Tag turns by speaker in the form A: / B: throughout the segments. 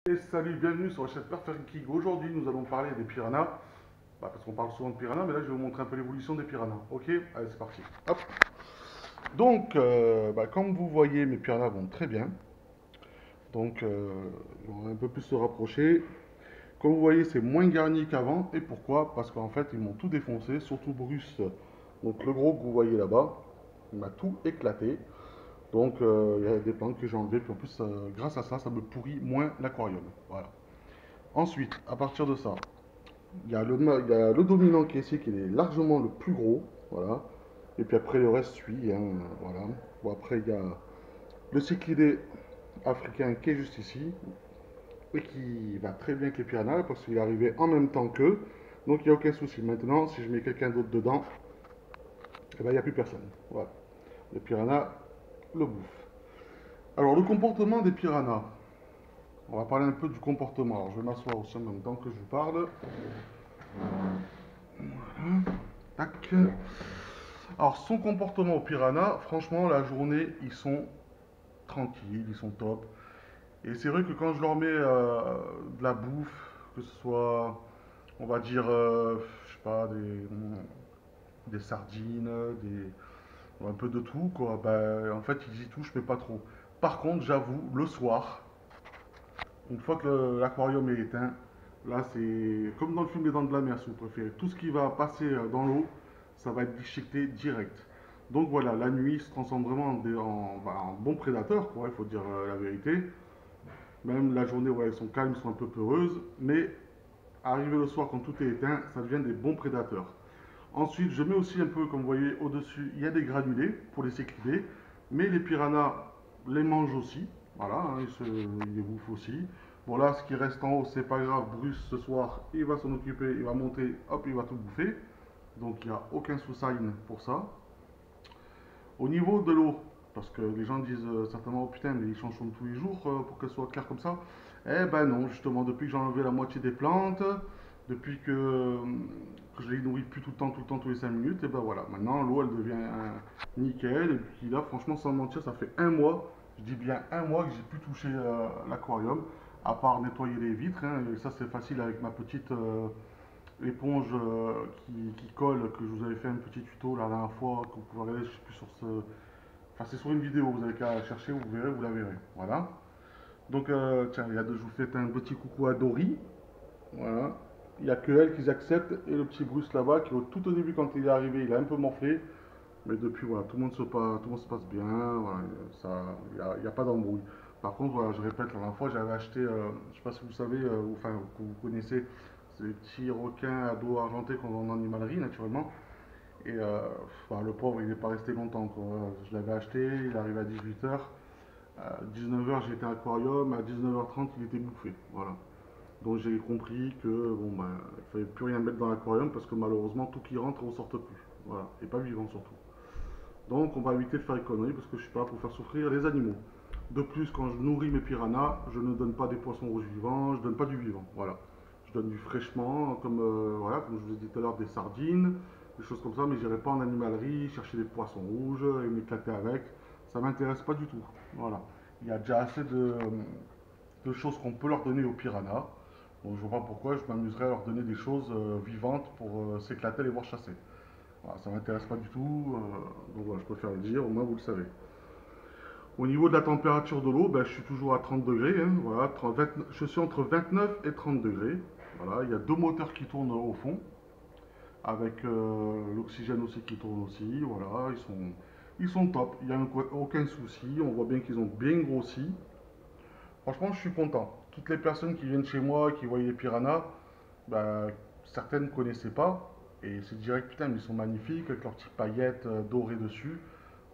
A: Et salut, bienvenue sur la chaîne Perfect King. Aujourd'hui, nous allons parler des piranhas. Parce qu'on parle souvent de piranhas, mais là, je vais vous montrer un peu l'évolution des piranhas. Ok? Allez, c'est parti. Hop. Donc, comme vous voyez, mes piranhas vont très bien. Donc, on va un peu plus se rapprocher. Comme vous voyez, c'est moins garni qu'avant. Et pourquoi? Parce qu'en fait, ils m'ont tout défoncé, surtout Bruce. Donc, le gros que vous voyez là-bas, il m'a tout éclaté. Donc, il y a des plantes que j'ai enlevées. Puis en plus, grâce à ça, ça me pourrit moins l'aquarium. Voilà. Ensuite, à partir de ça, il y a le dominant qui est ici, qui est largement le plus gros. Voilà. Et puis après, le reste suit, hein, voilà. Bon, après, il y a le cyclidé africain qui est juste ici. Et qui va très bien avec les piranhas parce qu'il est arrivé en même temps qu'eux. Donc il n'y a aucun souci. Maintenant, si je mets quelqu'un d'autre dedans, eh ben, il n'y a plus personne. Voilà. Les piranhas le bouffent. Alors, le comportement des piranhas. On va parler un peu du comportement. Alors, je vais m'asseoir aussi en même temps que je vous parle. Tac. Alors, son comportement au piranha, franchement, la journée, ils sont tranquilles, ils sont top. Et c'est vrai que quand je leur mets de la bouffe, que ce soit, on va dire, je sais pas, des sardines, un peu de tout, quoi, ben, en fait, ils y touchent, mais pas trop. Par contre, j'avoue, le soir, une fois que l'aquarium est éteint, là, c'est comme dans le film Les Dents de la Mer, si vous préférez. Tout ce qui va passer dans l'eau, ça va être déchiqueté direct. Donc voilà, la nuit il se transforme vraiment en bon prédateur, quoi, il faut dire la vérité. Même la journée, ouais, elles sont calmes, elles sont un peu peureuses. Mais arrivé le soir, quand tout est éteint, ça devient des bons prédateurs. Ensuite, je mets aussi un peu, comme vous voyez, au-dessus, il y a des granulés pour les s'éclider. Mais les piranhas les mangent aussi. Voilà, hein, ils les bouffent aussi. Bon là, ce qui reste en haut, c'est pas grave. Bruce, ce soir, il va s'en occuper, il va monter, hop, il va tout bouffer. Donc il n'y a aucun sous-sign pour ça. Au niveau de l'eau, parce que les gens disent certainement, oh putain, mais ils changent tous les jours pour qu'elle soit claire comme ça. Eh ben non, justement, depuis que j'ai enlevé la moitié des plantes, depuis que je les nourris plus tout le temps, tous les 5 minutes, et ben voilà, maintenant l'eau elle devient nickel. Et puis là, franchement, sans mentir, ça fait un mois, je dis bien un mois que j'ai plus touché l'aquarium, à part nettoyer les vitres, hein, et ça c'est facile avec ma petite l'éponge qui colle, que je vous avais fait un petit tuto la dernière fois, que vous pouvez regarder, je sais plus sur ce. Enfin, c'est sur une vidéo, vous avez qu'à chercher, vous verrez, vous la verrez. Voilà. Donc, tiens, je vous fais un petit coucou à Dory. Voilà. Il n'y a que elle qui accepte, et le petit Bruce là-bas, qui tout au début, quand il est arrivé, il a un peu morflé. Mais depuis, voilà, tout le monde se passe bien. Voilà, il n'y a pas d'embrouille. Par contre, voilà, je répète, la dernière fois, j'avais acheté, je ne sais pas si vous savez, enfin, que vous connaissez, ces petits requins à dos argenté qu'on vend en animalerie, naturellement. Et enfin, le pauvre, il n'est pas resté longtemps, quoi. Je l'avais acheté, il arrive à 18h. À 19h, j'étais à l'aquarium, à 19h30, il était bouffé. Voilà. Donc j'ai compris que bon, ben, il fallait plus rien mettre dans l'aquarium parce que malheureusement, tout qui rentre ne ressorte plus. Voilà. Et pas vivant surtout. Donc on va éviter de faire des conneries parce que je suis pas là pour faire souffrir les animaux. De plus, quand je nourris mes piranhas, je ne donne pas des poissons rouges vivants, je donne pas du vivant. Voilà. Je donne du fraîchement, comme, voilà, comme je vous ai dit tout à l'heure, des sardines, des choses comme ça, mais je n'irai pas en animalerie chercher des poissons rouges et m'éclater avec. Ça m'intéresse pas du tout. Voilà. Il y a déjà assez de choses qu'on peut leur donner aux piranhas. Donc je vois pas pourquoi je m'amuserais à leur donner des choses vivantes pour s'éclater et les voir chasser. Voilà, ça m'intéresse pas du tout. Donc voilà, je préfère le dire, au moins vous le savez. Au niveau de la température de l'eau, ben, je suis toujours à 30 degrés, hein, voilà, je suis entre 29 et 30 degrés. Voilà, il y a deux moteurs qui tournent au fond, avec l'oxygène aussi qui tourne aussi. Voilà, ils sont top, il n'y a aucun souci. On voit bien qu'ils ont bien grossi. Franchement, je suis content. Toutes les personnes qui viennent chez moi, qui voient les piranhas, ben, certaines ne connaissaient pas. Et c'est direct, putain, mais ils sont magnifiques, avec leurs petites paillettes dorées dessus.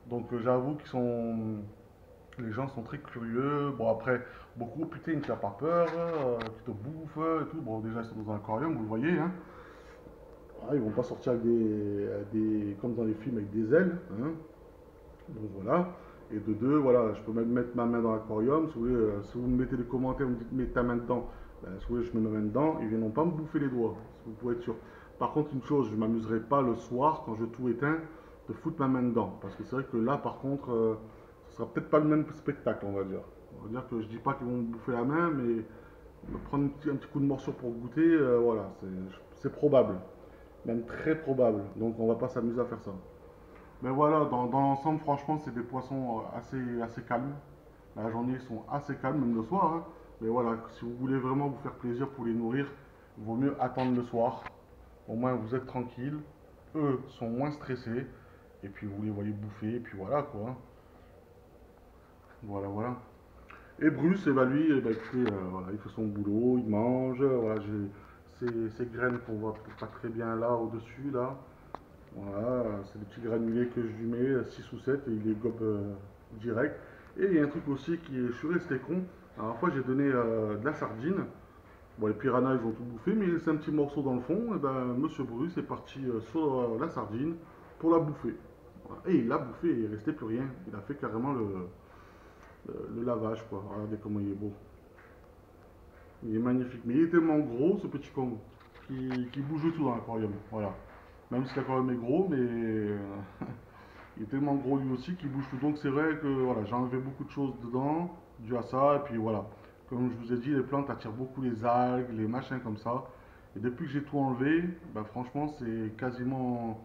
A: Donc j'avoue qu'ils sont. Les gens sont très curieux. Bon, après, beaucoup, putain, il ne fait pas peur, qui te bouffe et tout. Bon, déjà, ils sont dans un aquarium, vous le voyez, hein. Ah, ils vont pas sortir avec comme dans les films, avec des ailes, hein. Donc voilà. Et de deux, voilà, je peux même mettre ma main dans l'aquarium. Si vous voulez, si vous me mettez des commentaires, vous me dites mets ta main dedans. Ben, si vous voulez, je mets ma main dedans. Ils viendront pas me bouffer les doigts. Vous pouvez être sûr. Par contre, une chose, je ne m'amuserai pas le soir, quand je tout éteins, de foutre ma main dedans. Parce que c'est vrai que là, par contre, ce sera peut-être pas le même spectacle, on va dire. On va dire que je dis pas qu'ils vont me bouffer la main, mais prendre un petit coup de morsure pour goûter, voilà, c'est probable, même très probable. Donc on va pas s'amuser à faire ça. Mais voilà, dans l'ensemble, franchement, c'est des poissons assez calmes. La journée, ils sont assez calmes, même le soir, hein. Mais voilà, si vous voulez vraiment vous faire plaisir pour les nourrir, il vaut mieux attendre le soir. Au moins, vous êtes tranquille. Eux sont moins stressés. Et puis, vous les voyez bouffer. Et puis voilà, quoi, hein. Voilà, voilà. Et Bruce, eh ben, lui, eh ben, écoutez, voilà, il fait son boulot, il mange. Voilà, j'ai ces graines qu'on voit pas très bien là, au-dessus, là. Voilà, c'est des petits granulés que je lui mets, 6 ou 7 et il les gobe direct. Et il y a un truc aussi qui est, je suis resté con. La dernière fois, j'ai donné de la sardine. Bon, les piranhas, ils ont tout bouffé, mais il laissé un petit morceau dans le fond. Et ben, Monsieur Bruce est parti sur la sardine pour la bouffer. Voilà. Et il l'a bouffé, il restait plus rien. Il a fait carrément le lavage, quoi. Regardez comment il est beau. Il est magnifique. Mais il est tellement gros, ce petit con, qui bouge tout dans l'aquarium. Voilà. Même si l'aquarium est gros, mais il est tellement gros lui aussi qu'il bouge tout. Donc c'est vrai que voilà, j'ai enlevé beaucoup de choses dedans, dû à ça. Et puis voilà, comme je vous ai dit, les plantes attirent beaucoup les algues, les machins comme ça. Et depuis que j'ai tout enlevé, bah, franchement, c'est quasiment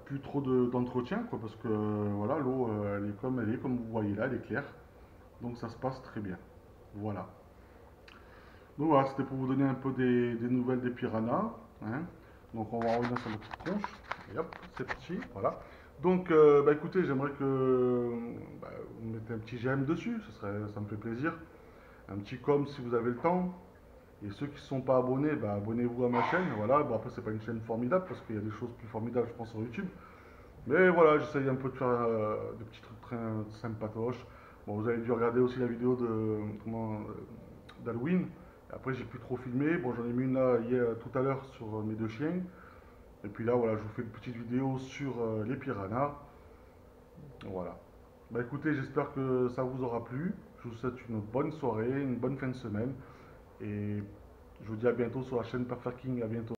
A: plus trop d'entretien, quoi, parce que voilà, l'eau, elle est comme vous voyez là, elle est claire. Donc ça se passe très bien. Voilà. Donc voilà, c'était pour vous donner un peu des nouvelles des piranhas, hein. Donc on va revenir sur notre petite tronche. Et hop, c'est parti. Voilà. Donc bah, écoutez, j'aimerais que vous mettez un petit j'aime dessus, ça me fait plaisir. Un petit comme si vous avez le temps. Et ceux qui ne sont pas abonnés, bah, abonnez-vous à ma chaîne. Voilà. Bon, après, c'est pas une chaîne formidable parce qu'il y a des choses plus formidables, je pense, sur YouTube. Mais voilà, j'essaye un peu de faire des petits trucs très sympatoches. Bon, vous avez dû regarder aussi la vidéo d'Halloween. Après, j'ai plus trop filmé. Bon, j'en ai mis une là hier, tout à l'heure sur mes deux chiens. Et puis là, voilà, je vous fais une petite vidéo sur les piranhas. Voilà. Bah écoutez, j'espère que ça vous aura plu. Je vous souhaite une bonne soirée, une bonne fin de semaine. Et je vous dis à bientôt sur la chaîne Perfect King. À bientôt.